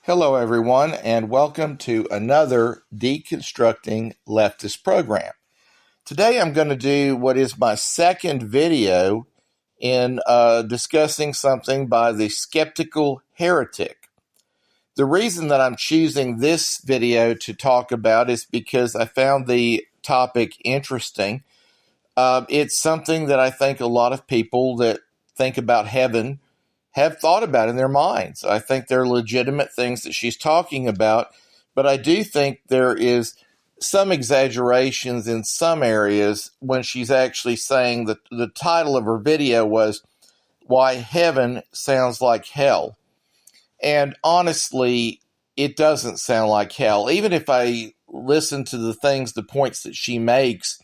Hello, everyone, and welcome to another Deconstructing Leftist program. Today, I'm going to do what is my second video in discussing something by the Skeptical Heretic. The reason that I'm choosing this video to talk about is because I found the topic interesting. It's something that I think a lot of people that think about heaven have thought about in their minds. I think they're legitimate things that she's talking about, but I do think there is some exaggerations in some areas when she's actually saying that the title of her video was Why Heaven Sounds Like Hell. And honestly, it doesn't sound like hell. Even if I listen to the points that she makes,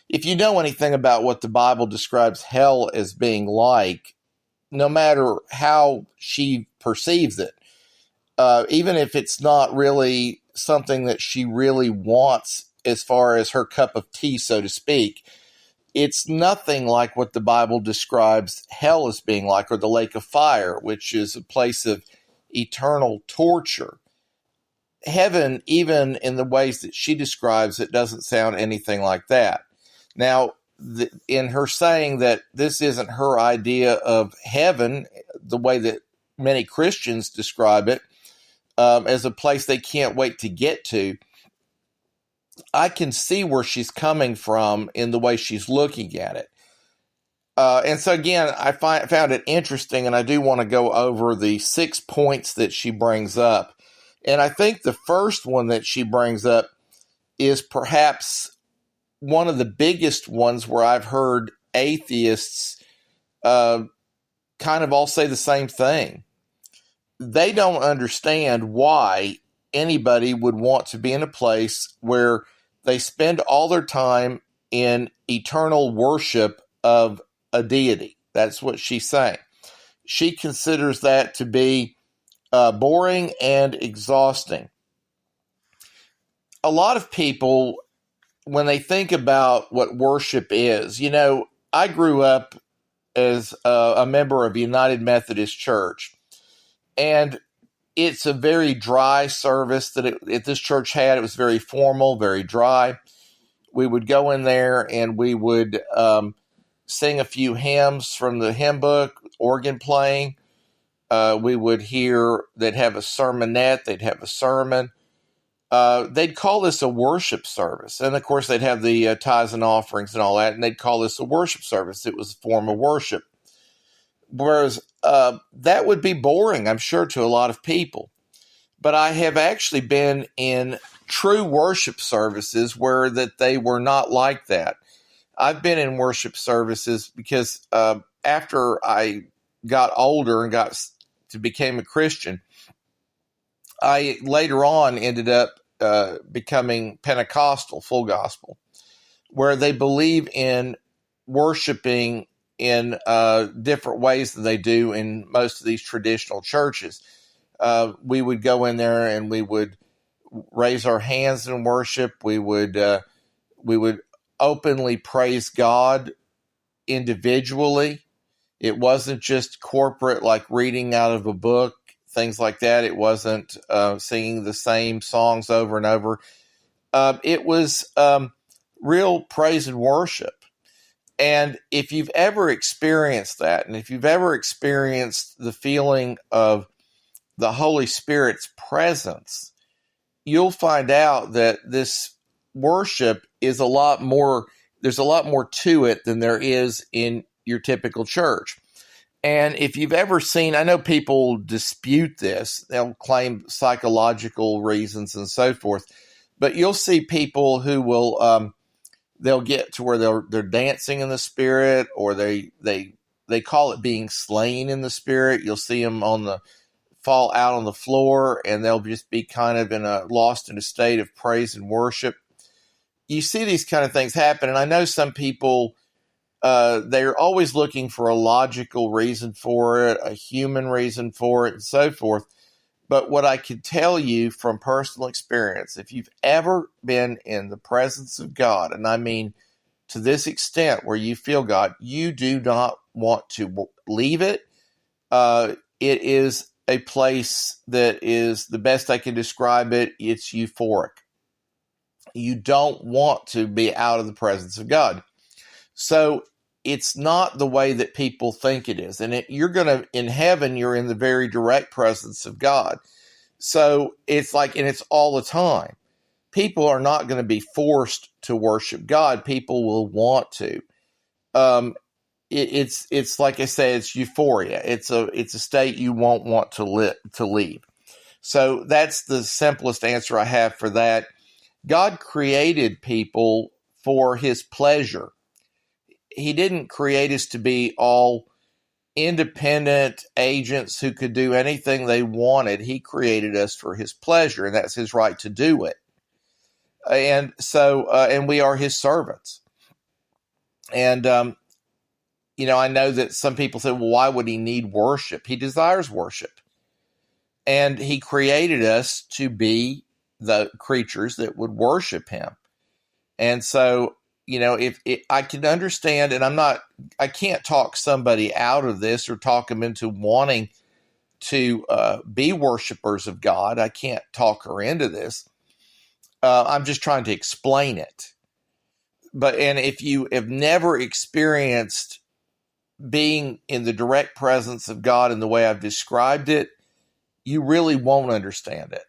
if you know anything about what the Bible describes hell as being like, no matter how she perceives it, even if it's not really something that she really wants as far as her cup of tea, so to speak, it's nothing like what the Bible describes hell as being like, or the lake of fire, which is a place of eternal torture. Heaven, even in the ways that she describes it, doesn't sound anything like that. Now, in her saying that this isn't her idea of heaven, the way that many Christians describe it, as a place they can't wait to get to, I can see where she's coming from in the way she's looking at it. And so again, I found it interesting, and I do want to go over the 6 points that she brings up. And I think the first one that she brings up is perhaps one of the biggest ones where I've heard atheists kind of all say the same thing. They don't understand why anybody would want to be in a place where they spend all their time in eternal worship of a deity. That's what she's saying. She considers that to be boring and exhausting. A lot of people, when they think about what worship is, I grew up as a member of United Methodist Church, and it's a very dry service that this church had. It was very formal, very dry. We would go in there and we would sing a few hymns from the hymn book, organ playing. We would hear, they'd have a sermonette, they'd have a sermon. They'd call this a worship service. And of course, they'd have the tithes and offerings and all that, and they'd call this a worship service. It was a form of worship. Whereas that would be boring, I'm sure, to a lot of people. But I have actually been in true worship services where that they were not like that. I've been in worship services because after I got older and became a Christian, I later on ended up becoming Pentecostal, full gospel, where they believe in worshiping in different ways than they do in most of these traditional churches. We would go in there and we would raise our hands in worship. We would openly praise God individually. It wasn't just corporate, like reading out of a book, things like that. It wasn't singing the same songs over and over. It was real praise and worship. And if you've ever experienced that, and if you've ever experienced the feeling of the Holy Spirit's presence, you'll find out that this worship is there's a lot more to it than there is in your typical church. And if you've ever seen, I know people dispute this, they'll claim psychological reasons and so forth, but you'll see people who will, they'll get to where they're dancing in the Spirit, or they call it being slain in the Spirit. You'll see them fall out on the floor, and they'll just be kind of lost in a state of praise and worship. You see these kind of things happen, and I know some people, they're always looking for a logical reason for it, a human reason for it, and so forth. But what I can tell you from personal experience, if you've ever been in the presence of God, and I mean to this extent where you feel God, you do not want to leave it. It is a place that is, the best I can describe it, it's euphoric. You don't want to be out of the presence of God. So it's not the way that people think it is. And in heaven, you're in the very direct presence of God. So it's like, and it's all the time. People are not going to be forced to worship God. People will want to. It's like I say, it's euphoria. It's a state you won't want to leave. So that's the simplest answer I have for that. God created people for his pleasure. He didn't create us to be all independent agents who could do anything they wanted. He created us for his pleasure, and that's his right to do it. And so, and we are his servants. And, I know that some people say, well, why would he need worship? He desires worship. And he created us to be the creatures that would worship him. And so, if I can understand, and I can't talk somebody out of this or talk them into wanting to be worshipers of God. I can't talk her into this. I'm just trying to explain it. And if you have never experienced being in the direct presence of God in the way I've described it, you really won't understand it.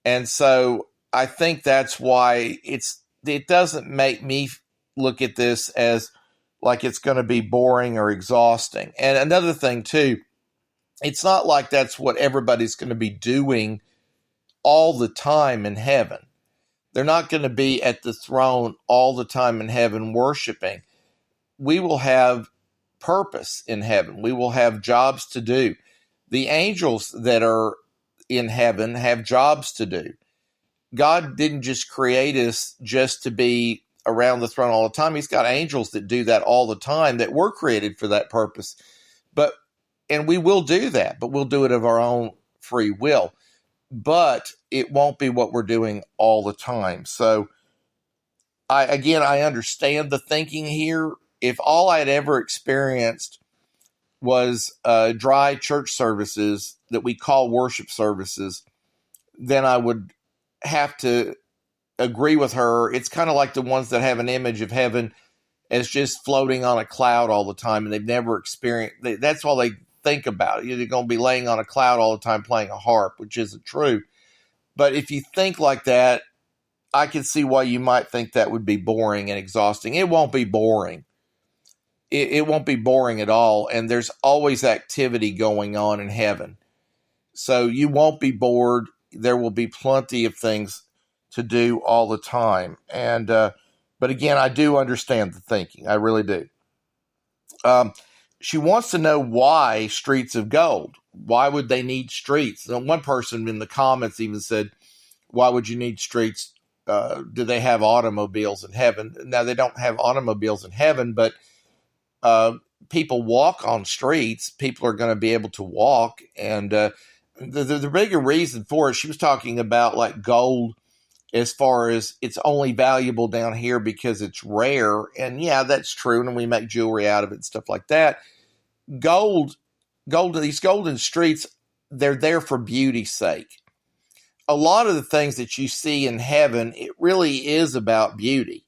And so I think that's why it doesn't make me look at this as like it's going to be boring or exhausting. And another thing too, it's not like that's what everybody's going to be doing all the time in heaven. They're not going to be at the throne all the time in heaven worshiping. We will have purpose in heaven. We will have jobs to do. The angels that are in heaven have jobs to do. God didn't just create us just to be around the throne all the time. He's got angels that do that all the time that were created for that purpose. And we will do that, but we'll do it of our own free will. But it won't be what we're doing all the time. So I understand the thinking here. If all I'd ever experienced was dry church services that we call worship services, then I would have to agree with her. It's kind of like the ones that have an image of heaven as just floating on a cloud all the time, and they've never experienced. That's all they think about it. You're going to be laying on a cloud all the time playing a harp, which isn't true. But if you think like that, I can see why you might think that would be boring and exhausting. It won't be boring. It won't be boring at all. And there's always activity going on in heaven. So you won't be bored. There will be plenty of things to do all the time. And, but again, I do understand the thinking. I really do. She wants to know why streets of gold. Why would they need streets? And one person in the comments even said, why would you need streets? Do they have automobiles in heaven? Now, they don't have automobiles in heaven, but people walk on streets. People are going to be able to walk. And the bigger reason for it, she was talking about like gold as far as it's only valuable down here because it's rare. And yeah, that's true. And we make jewelry out of it and stuff like that. These golden streets, they're there for beauty's sake. A lot of the things that you see in heaven, it really is about beauty.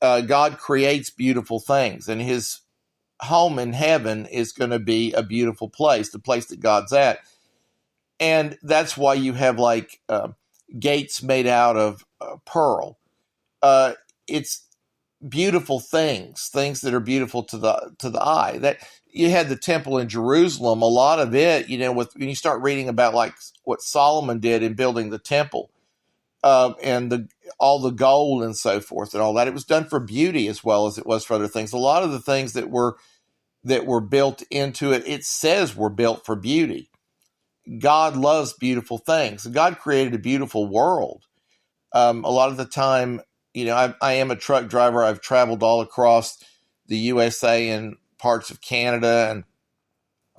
God creates beautiful things, and his home in heaven is going to be a beautiful place, the place that God's at. And that's why you have like gates made out of pearl. It's beautiful things that are beautiful to the eye. That you had the temple in Jerusalem, a lot of it, when you start reading about like what Solomon did in building the temple, and all the gold and so forth and all that, it was done for beauty as well as it was for other things. A lot of the things that were built into it, it says were built for beauty. God loves beautiful things. God created a beautiful world. A lot of the time, I am a truck driver. I've traveled all across the USA and parts of Canada, and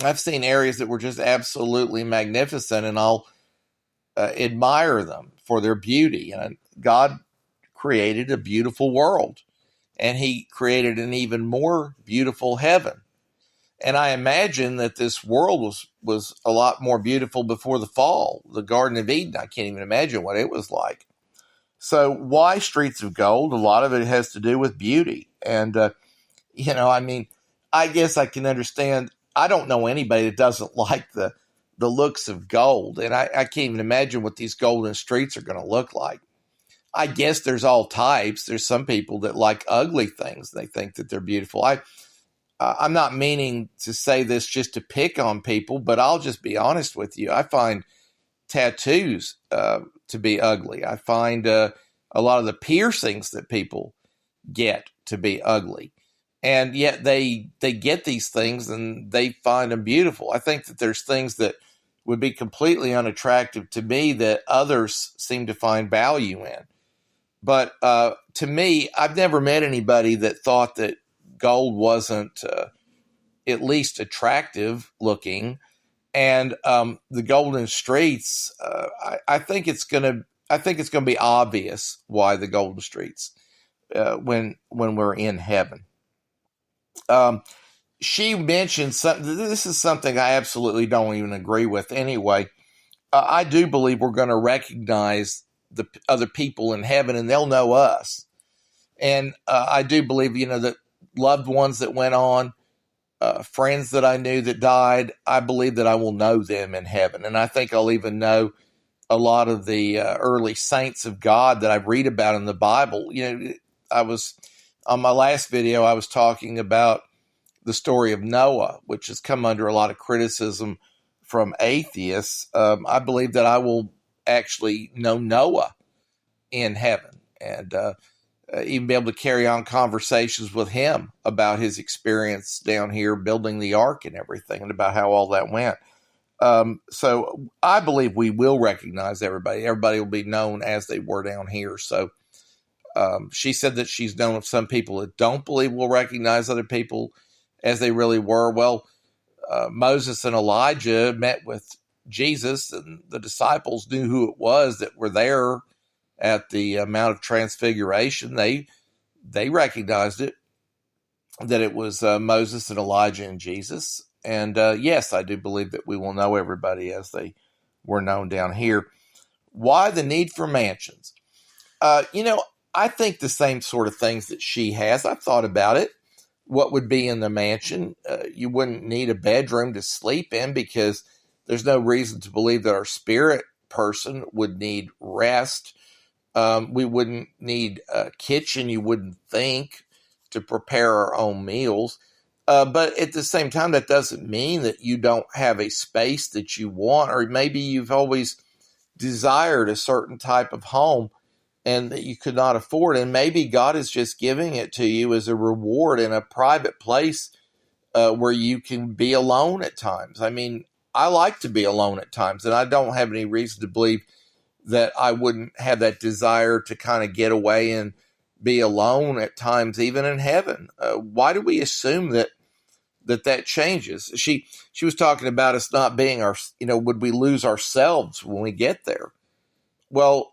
I've seen areas that were just absolutely magnificent, and I'll admire them for their beauty. And God created a beautiful world, and he created an even more beautiful heaven. And I imagine that this world was a lot more beautiful before the fall. The Garden of Eden, I can't even imagine what it was like. So why streets of gold? A lot of it has to do with beauty. And, I mean, I guess I can understand. I don't know anybody that doesn't like the looks of gold. And I can't even imagine what these golden streets are going to look like. I guess there's all types. There's some people that like ugly things. They think that they're beautiful. I'm not meaning to say this just to pick on people, but I'll just be honest with you. I find tattoos to be ugly. I find a lot of the piercings that people get to be ugly. And yet they get these things and they find them beautiful. I think that there's things that would be completely unattractive to me that others seem to find value in. But to me, I've never met anybody that thought that gold wasn't at least attractive looking. And the golden streets, I think it's going to be obvious why the golden streets when we're in heaven. She mentioned something. This is something I absolutely don't even agree with anyway. I do believe we're going to recognize the other people in heaven and they'll know us. And I do believe, that loved ones that went on, friends that I knew that died, I believe that I will know them in heaven. And I think I'll even know a lot of the early saints of God that I read about in the Bible. I was on my last video, I was talking about the story of Noah, which has come under a lot of criticism from atheists. I believe that I will actually know Noah in heaven and even be able to carry on conversations with him about his experience down here building the ark and everything and about how all that went. So I believe we will recognize everybody. Everybody will be known as they were down here. So she said that she's known of some people that don't believe we'll recognize other people as they really were. Well, Moses and Elijah met with Jesus, and the disciples knew who it was that were there at the Mount of Transfiguration. They recognized it, that it was Moses and Elijah and Jesus. And yes, I do believe that we will know everybody as they were known down here. Why the need for mansions? I think the same sort of things that she has. I've thought about it. What would be in the mansion? You wouldn't need a bedroom to sleep in because there's no reason to believe that our spirit person would need rest. We wouldn't need a kitchen, you wouldn't think, to prepare our own meals. But at the same time, that doesn't mean that you don't have a space that you want, or maybe you've always desired a certain type of home and that you could not afford. And maybe God is just giving it to you as a reward in a private place where you can be alone at times. I mean, I like to be alone at times, and I don't have any reason to believe that I wouldn't have that desire to kind of get away and be alone at times, even in heaven. Why do we assume that changes? She was talking about us not being would we lose ourselves when we get there? Well,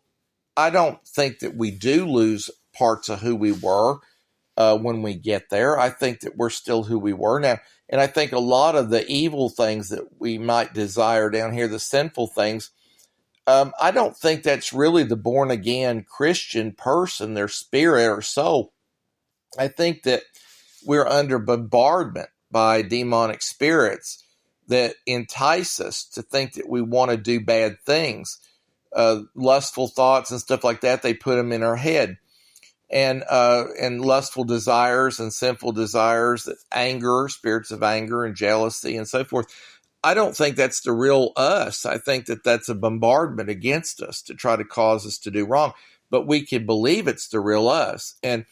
I don't think that we do lose parts of who we were when we get there. I think that we're still who we were now. And I think a lot of the evil things that we might desire down here, the sinful things, I don't think that's really the born again Christian person, their spirit or soul. I think that we're under bombardment by demonic spirits that entice us to think that we want to do bad things. Lustful thoughts and stuff like that, they put them in our head. And lustful desires and sinful desires, anger, spirits of anger and jealousy and so forth. I don't think that's the real us. I think that that's a bombardment against us to try to cause us to do wrong. But we can believe it's the real us. And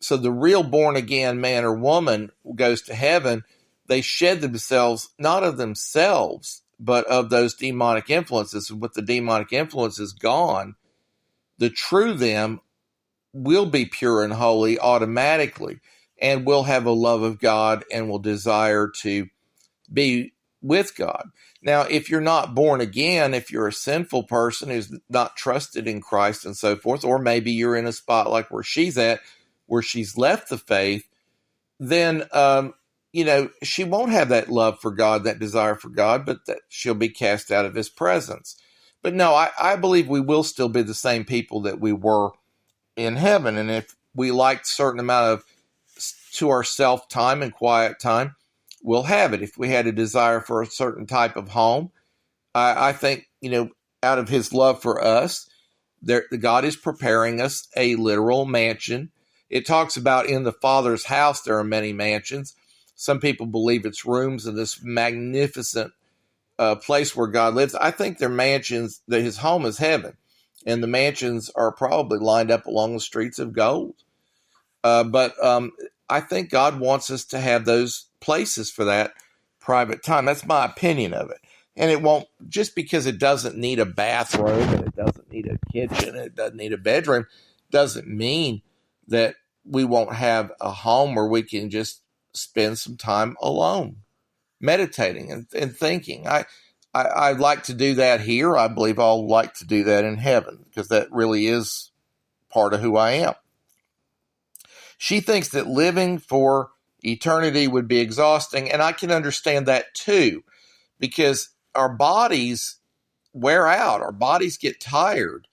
so the real born again man or woman goes to heaven. They shed themselves, not of themselves, but of those demonic influences. With the demonic influences gone, the true them will be pure and holy automatically, and will have a love of God and will desire to be with God. Now, if you're not born again, if you're a sinful person who's not trusted in Christ and so forth, or maybe you're in a spot like where she's at, where she's left the faith, then she won't have that love for God, that desire for God, but that she'll be cast out of his presence. But no, I believe we will still be the same people that we were in heaven. And if we liked a certain amount of to ourself time and quiet time, we'll have it. If we had a desire for a certain type of home, I think, out of his love for us, God is preparing us a literal mansion. It talks about in the Father's house there are many mansions. Some people believe it's rooms in this magnificent place where God lives. I think they're mansions, that his home is heaven. And the mansions are probably lined up along the streets of gold. But I think God wants us to have those places for that private time. That's my opinion of it. And it won't, just because it doesn't need a bathroom and it doesn't need a kitchen and it doesn't need a bedroom, doesn't mean that we won't have a home where we can just spend some time alone, meditating and thinking. I'd like to do that here. I believe I'll like to do that in heaven, because that really is part of who I am. She thinks that living for eternity would be exhausting, and I can understand that too, because our bodies wear out. Our bodies get tired.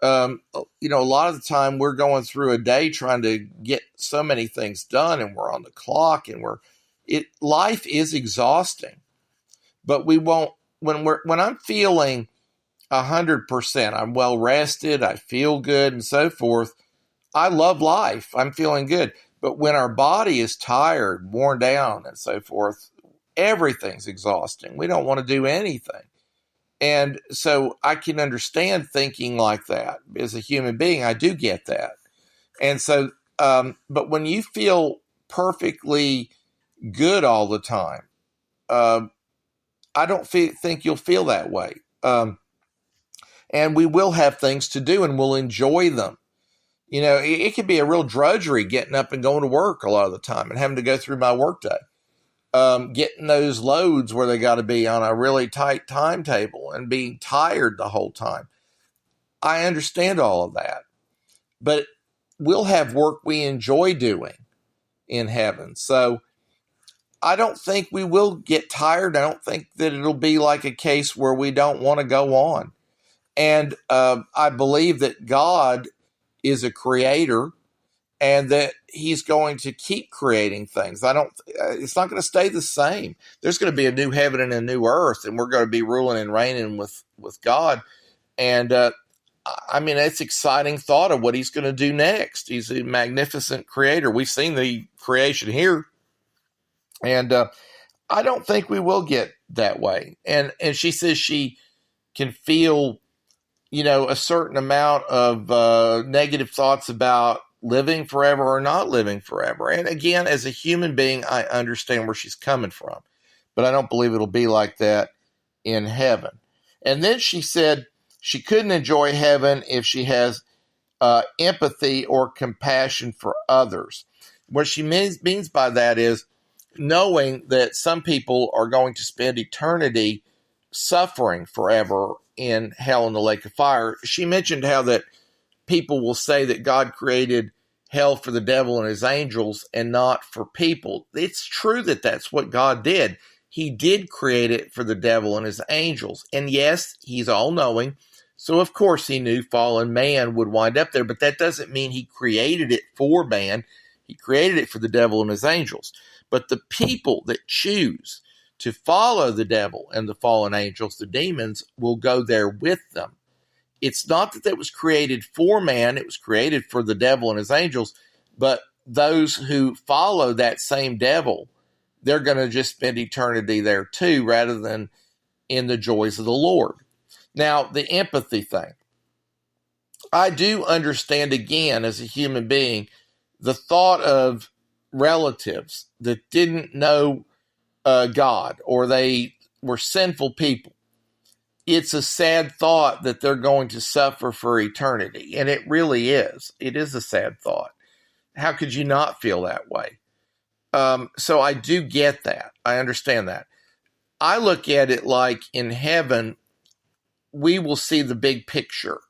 A lot of the time we're going through a day trying to get so many things done, and we're on the clock, and life is exhausting. But we won't, when I'm feeling 100%, I'm well rested, I feel good and so forth, I love life. I'm feeling good. But when our body is tired, worn down, and so forth, everything's exhausting. We don't want to do anything. And so I can understand thinking like that. As a human being, I do get that. And so, but when you feel perfectly good all the time, I don't think you'll feel that way. And we will have things to do, and we'll enjoy them. It could be a real drudgery getting up and going to work a lot of the time and having to go through my workday. Getting those loads where they got to be on a really tight timetable and being tired the whole time. I understand all of that. But we'll have work we enjoy doing in heaven. So I don't think we will get tired. I don't think that it'll be like a case where we don't want to go on. And I believe that God is a creator, and that he's going to keep creating things. It's not going to stay the same. There's going to be a new heaven and a new earth, and we're going to be ruling and reigning with God. And it's an exciting thought of what he's going to do next. He's a magnificent creator. We've seen the creation here, and I don't think we will get that way. And she says she can feel, a certain amount of negative thoughts about living forever or not living forever. And again, as a human being, I understand where she's coming from, but I don't believe it'll be like that in heaven. And then she said she couldn't enjoy heaven if she has empathy or compassion for others. What she means by that is knowing that some people are going to spend eternity suffering forever in hell and the lake of fire. She mentioned how that people will say that God created hell for the devil and his angels and not for people. It's true that that's what God did. He did create it for the devil and his angels. And yes, he's all-knowing. So, of course, he knew fallen man would wind up there. But that doesn't mean he created it for man. He created it for the devil and his angels. But the people that choose to follow the devil and the fallen angels, the demons, will go there with them. It's not that it was created for man, it was created for the devil and his angels, but those who follow that same devil, they're going to just spend eternity there too, rather than in the joys of the Lord. Now, the empathy thing. I do understand, again, as a human being, the thought of relatives that didn't know God, or they were sinful people. It's a sad thought that they're going to suffer for eternity. And it really is. It is a sad thought. How could you not feel that way? So I do get that. I understand that. I look at it like in heaven, we will see the big picture.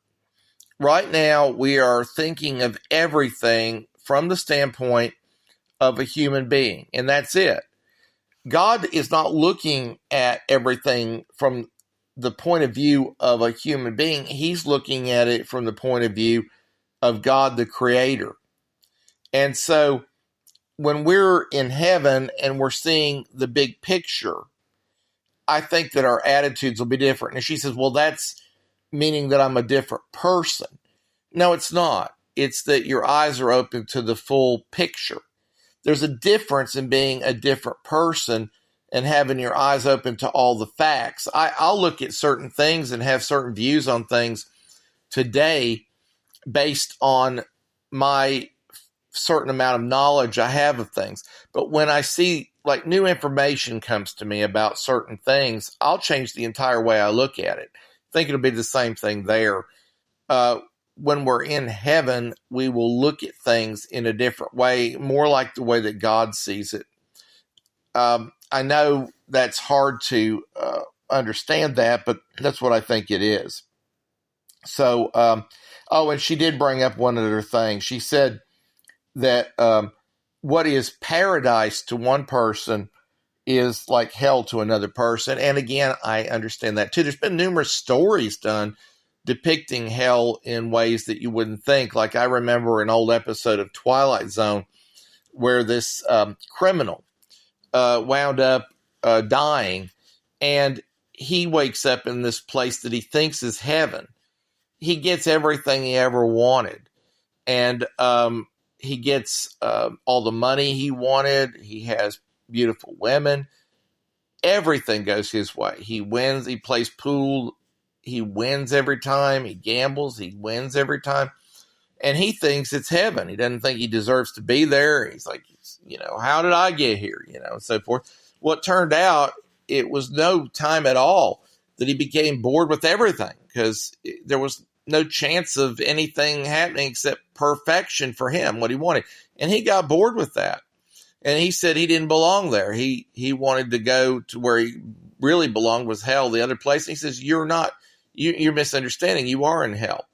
Right now, we are thinking of everything from the standpoint of a human being, and that's it. God is not looking at everything from the point of view of a human being. He's looking at it from the point of view of God, the Creator. And so when we're in heaven and we're seeing the big picture, I think that our attitudes will be different. And she says, well, that's meaning that I'm a different person. No, it's not. It's that your eyes are open to the full picture. There's a difference in being a different person and having your eyes open to all the facts. I'll look at certain things and have certain views on things today based on my certain amount of knowledge I have of things. But when I see like new information comes to me about certain things, I'll change the entire way I look at it. I think it'll be the same thing there. When we're in heaven, we will look at things in a different way, more like the way that God sees it. I know that's hard to understand that, but that's what I think it is. So, and she did bring up one other thing. She said that what is paradise to one person is like hell to another person. And again, I understand that too. There's been numerous stories done depicting hell in ways that you wouldn't think. Like I remember an old episode of Twilight Zone where this criminal wound up dying, and he wakes up in this place that he thinks is heaven. He gets everything he ever wanted, and he gets all the money he wanted. He has beautiful women. Everything goes his way. He wins. He plays pool. He wins every time. He gambles. He wins every time. And he thinks it's heaven. He doesn't think he deserves to be there. He's like, how did I get here? And so forth. Well, it turned out it was no time at all that he became bored with everything, because there was no chance of anything happening except perfection for him, what he wanted. And he got bored with that. And he said he didn't belong there. He wanted to go to where he really belonged, was hell, the other place. And he says, you're misunderstanding. You are in hell.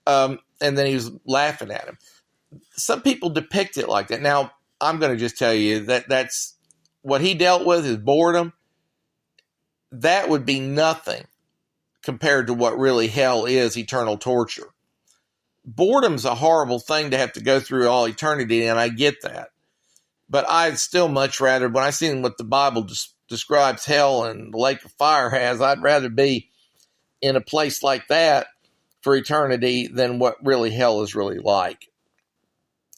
And then he was laughing at him. Some people depict it like that. Now, I'm going to just tell you that that's what he dealt with, is boredom. That would be nothing compared to what really hell is, eternal torture. Boredom's a horrible thing to have to go through all eternity, and I get that. But I'd still much rather, when I see what the Bible describes hell and the lake of fire has, I'd rather be in a place like that for eternity than what really hell is really like.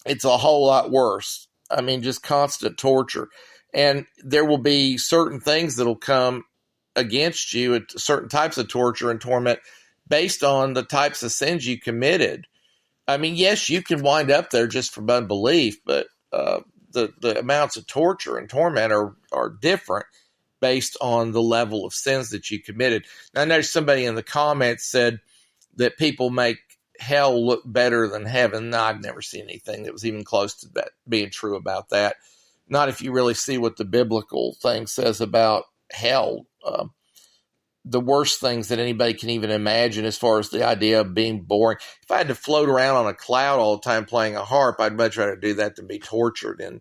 It's a whole lot worse. I mean, just constant torture. And there will be certain things that will come against you, at certain types of torture and torment based on the types of sins you committed. I mean, yes, you can wind up there just from unbelief, but the amounts of torture and torment are different based on the level of sins that you committed. Now, I noticed somebody in the comments said that people make hell look better than heaven. No, I've never seen anything that was even close to that being true about that. Not if you really see what the biblical thing says about hell. The worst things that anybody can even imagine, as far as the idea of being boring. If I had to float around on a cloud all the time playing a harp, I'd much rather do that than be tortured and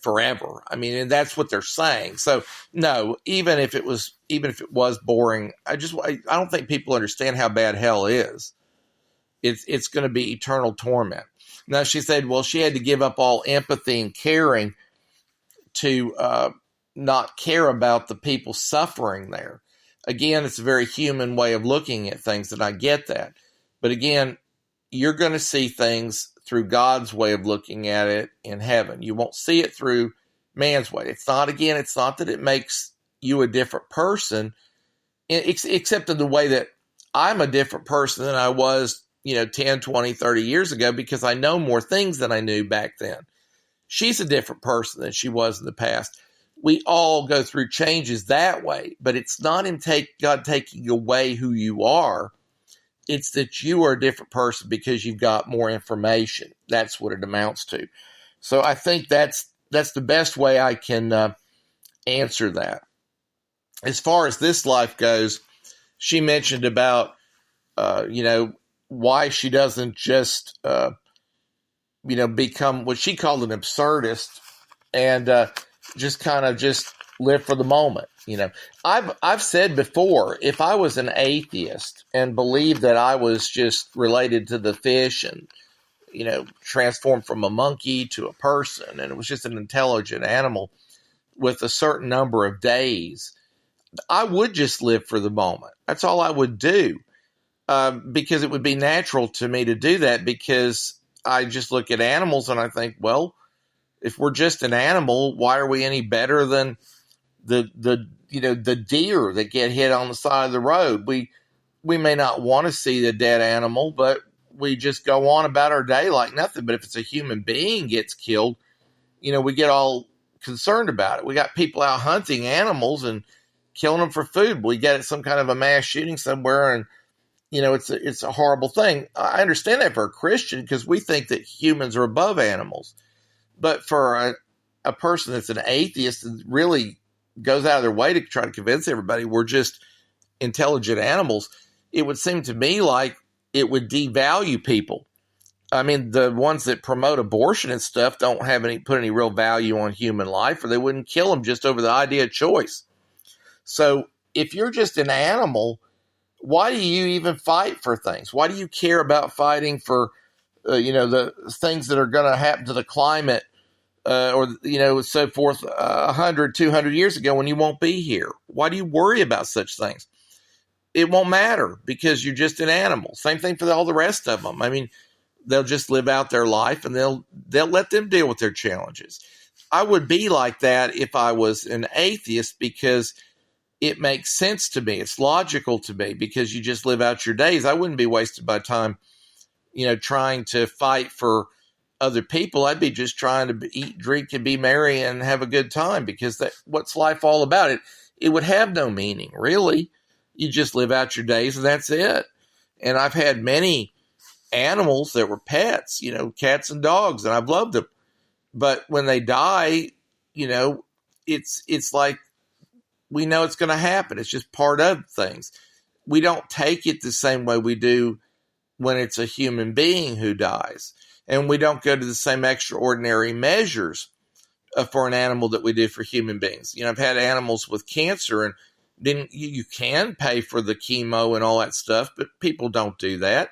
forever. I mean, and that's what they're saying. So no, even if it was boring, I don't think people understand how bad hell is. It's going to be eternal torment. Now, she said, well, she had to give up all empathy and caring to not care about the people suffering there. Again, it's a very human way of looking at things, and I get that. But again, you're going to see things through God's way of looking at it in heaven. You won't see it through man's way. It's not that it makes you a different person, except in the way that I'm a different person than I was, 10, 20, 30 years ago, because I know more things than I knew back then. She's a different person than she was in the past. We all go through changes that way, but it's not in God taking away who you are. It's that you are a different person because you've got more information. That's what it amounts to. So I think that's the best way I can answer that. As far as this life goes, she mentioned about, why she doesn't just, become what she called an absurdist. And just kind of just live for the moment. I've said before, if I was an atheist and believed that I was just related to the fish and, transformed from a monkey to a person, and it was just an intelligent animal with a certain number of days, I would just live for the moment. That's all I would do, because it would be natural to me to do that, because I just look at animals and I think, well, if we're just an animal, why are we any better than the deer that get hit on the side of the road? We may not want to see the dead animal, but we just go on about our day like nothing. But if it's a human being gets killed, we get all concerned about it. We got people out hunting animals and killing them for food. We get some kind of a mass shooting somewhere, and it's a horrible thing. I understand that for a Christian, because we think that humans are above animals. But for a person that's an atheist and really goes out of their way to try to convince everybody we're just intelligent animals, it would seem to me like it would devalue people. I mean, the ones that promote abortion and stuff don't put any real value on human life, or they wouldn't kill them just over the idea of choice. So if you're just an animal, why do you even fight for things? Why do you care about fighting for the things that are going to happen to the climate, or so forth, 100, 200 years ago, when you won't be here? Why do you worry about such things? It won't matter, because you're just an animal. Same thing for all the rest of them. I mean, they'll just live out their life, and they'll let them deal with their challenges. I would be like that if I was an atheist, because it makes sense to me. It's logical to me, because you just live out your days. I wouldn't be wasting my time trying to fight for other people. I'd be just trying to eat, drink, and be merry and have a good time, because what's life all about? It would have no meaning, really. You just live out your days, and that's it. And I've had many animals that were pets, cats and dogs, and I've loved them. But when they die, it's like, we know it's going to happen. It's just part of things. We don't take it the same way we do when it's a human being who dies. And we don't go to the same extraordinary measures for an animal that we do for human beings. I've had animals with cancer, and then you can pay for the chemo and all that stuff, but people don't do that,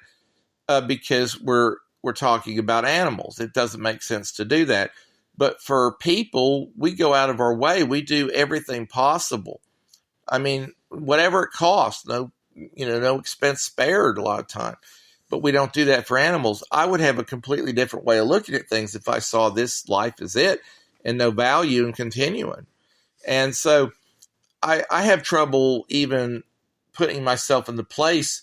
because we're talking about animals. It doesn't make sense to do that. But for people, we go out of our way. We do everything possible. I mean, whatever it costs, no expense spared a lot of time. But we don't do that for animals. I would have a completely different way of looking at things if I saw this life as it and no value in continuing. And so I have trouble even putting myself in the place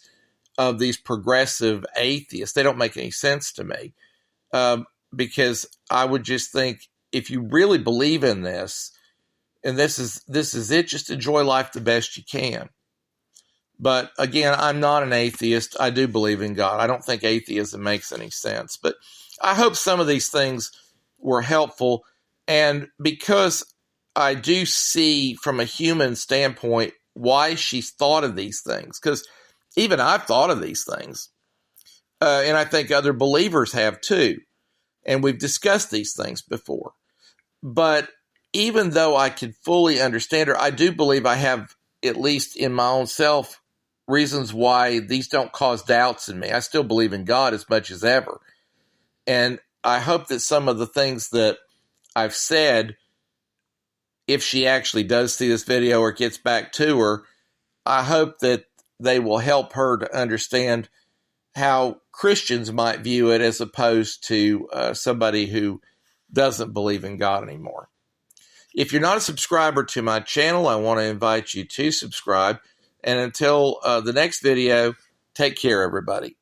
of these progressive atheists. They don't make any sense to me, because I would just think, if you really believe in this, and this is it, just enjoy life the best you can. But again, I'm not an atheist. I do believe in God. I don't think atheism makes any sense. But I hope some of these things were helpful. And because I do see from a human standpoint why she's thought of these things, because even I've thought of these things. And I think other believers have too. And we've discussed these things before. But even though I can fully understand her, I do believe I have, at least in my own self, reasons why these don't cause doubts in me. I still believe in God as much as ever. And I hope that some of the things that I've said, if she actually does see this video or gets back to her, I hope that they will help her to understand how Christians might view it, as opposed to somebody who doesn't believe in God anymore. If you're not a subscriber to my channel, I want to invite you to subscribe. And until the next video, take care, everybody.